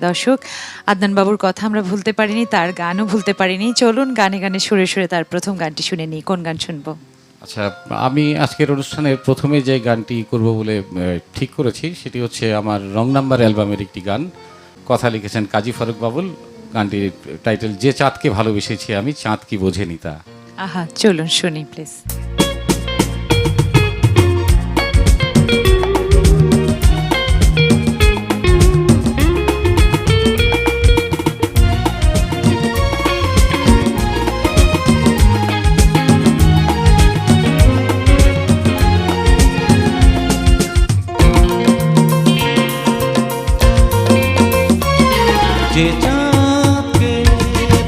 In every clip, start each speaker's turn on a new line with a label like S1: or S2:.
S1: দর্শক, আদনান বাবুর কথা আমরা ভুলতে পারিনি, তার গানও ভুলতে পারিনি। চলুন গানে গানে সুরে সুরে তার প্রথম গানটি শুনে নিই। কোন গান শুনবো?
S2: আচ্ছা, আমি আজকের অনুষ্ঠানের প্রথমে যে গানটি করব বলে ঠিক করেছি সেটি হচ্ছে আমার রং নাম্বার অ্যালবামের একটি গান। কথা লিখেছেন কাজী ফারুক বাবুল। গানটির টাইটেল যে চাঁদকে ভালোবেসেছি আমি, চাঁদ কি বোঝেনি তা।
S1: আহা, চলুন শুনি প্লিজ।
S3: যে চাঁদকে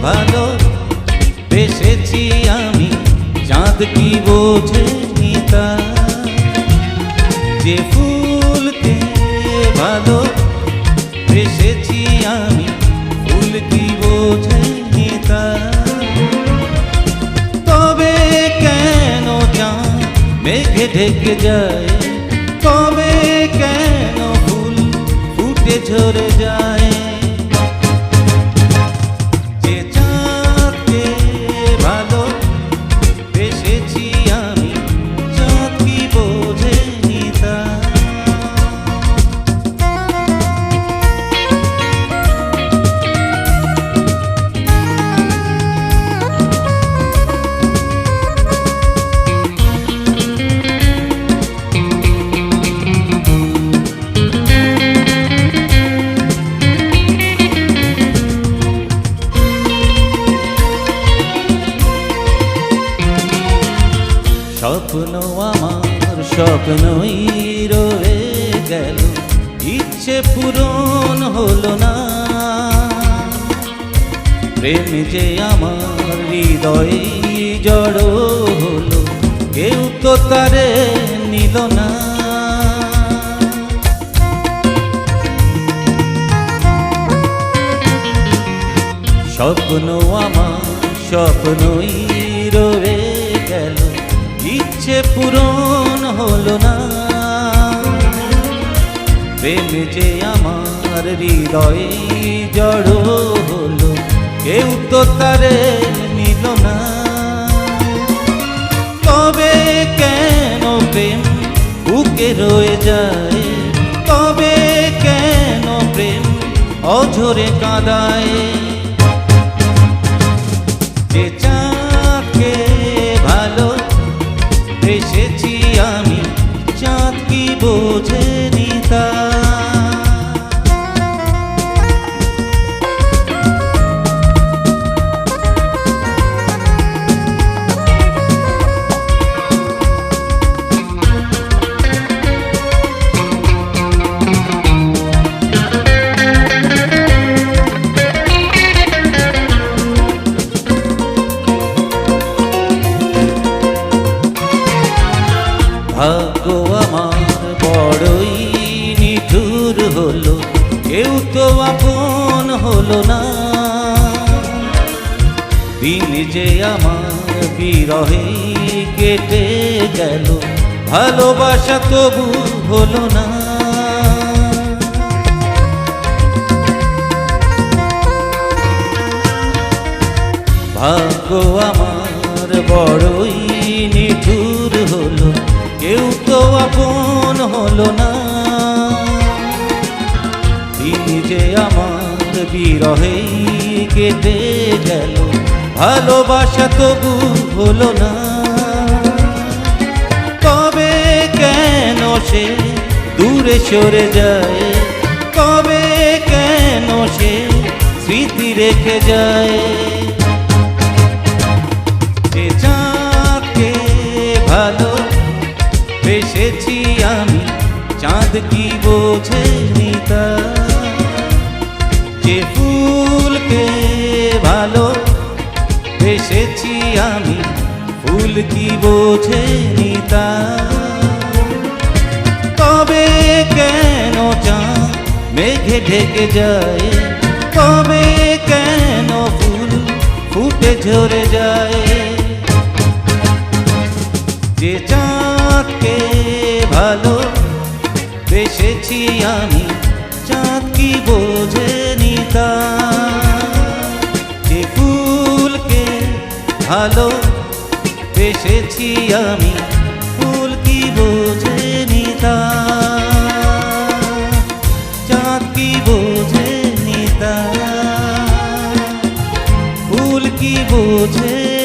S3: ভালোবেসেছি আমি, চাঁদ কি বোঝেনি তা। যে ফুলকে ভালোবেসেছি আমি, ফুল কি বোঝেনি তা। তবে কেন চাঁদ মেঘে ঢেকে যায়, তবে কেন ফুল ফুটে ঝরে যায়। স্বপ্ন আমার স্বপ্নই রয়ে গেল, ইচ্ছে পূরণ হলো না। প্রেম যে আমার হৃদয়ে জড় হলো, কেউ তো তারে নিল না। স্বপ্ন আমার স্বপ্নই রয়ে গেল, ইচ্ছে পূরণ হলো না। প্রেম যে আমার হৃদয়ে জড় হলো, কেউ তো তারে নিল না। তবে কেন প্রেম বুকে রয়ে যায়, তবে কেন প্রেম অঝরে কাঁদায়। যে চাঁদকে ভালোবেসেছি আমি, চাঁদ কি বোঝেনি তা। ভাগ্য আমার বড়ই নিঠুর হলো, কেউ তো আপন হলো না। দিন যে আমার বিরহে কেটে গেল, ভালোবাসা তবু হলো না। ভাগ্য আমার বড়ই নিঠুর হলো, কেউ তো আপন হলো না। দিন যে আমার বিরহে কেটে গেল, ভালোবাসা তবু হলো না। তবে কেন সে দূরে সরে যায়, তবে কেন সে স্মৃতি রেখে যায়। যে চাঁদকে ভালোবেসেছি আমি, চাঁদ কি বোঝেনি তা। যে ফুলকে ভালোবেসেছি আমি, ফুল কি বোঝেনি তা। তবে কেন চাঁদ মেঘে ঢেকে যায়, তবে কেন ফুল ফুটে ঝরে যায়। যে চাঁদকে ভালোবেসেছি আমি, চাঁদ কি বোঝেনি। এসেছি আমি, ফুল কি বোঝেনি তা, চাঁদ কি বোঝেনি তা, ফুল কি বোঝে